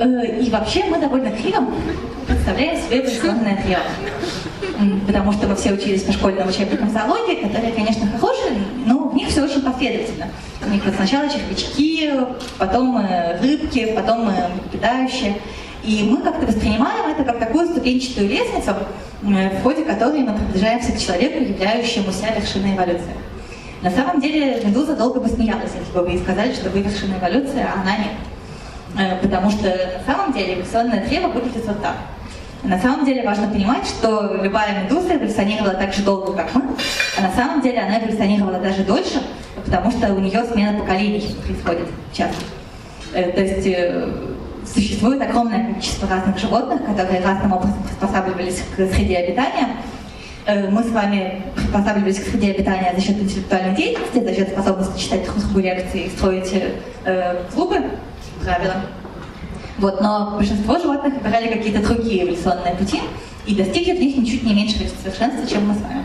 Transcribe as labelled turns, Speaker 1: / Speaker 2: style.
Speaker 1: И вообще мы довольно криво представляем себе эволюционное древо. Потому что мы все учились по школьным учебникам зоологии, которые, конечно, хорошие, но в них все очень последовательно. У них вот сначала червячки, потом рыбки, потом млекопитающие. И мы как-то воспринимаем это как такую ступенчатую лестницу, в ходе которой мы приближаемся к человеку, являющемуся вершиной эволюции. На самом деле медуза долго бы смеялась, если бы вы ей сказали, что вы вершина эволюции, а она нет. Потому что на самом деле эволюционное древо выглядит вот так. На самом деле важно понимать, что любая медуза эволюционировала так же долго, как мы, а на самом деле она эволюционировала даже дольше, потому что у нее смена поколений происходит часто. То есть существует огромное количество разных животных, которые разным образом приспосабливались к среде обитания. Мы с вами приспосабливались к среде обитания за счет интеллектуальной деятельности, за счет способности читать друг другу лекции и строить клубы, правила. Вот, но большинство животных выбирали какие-то другие эволюционные пути и достигли в них ничуть не меньшего совершенства, чем мы с вами.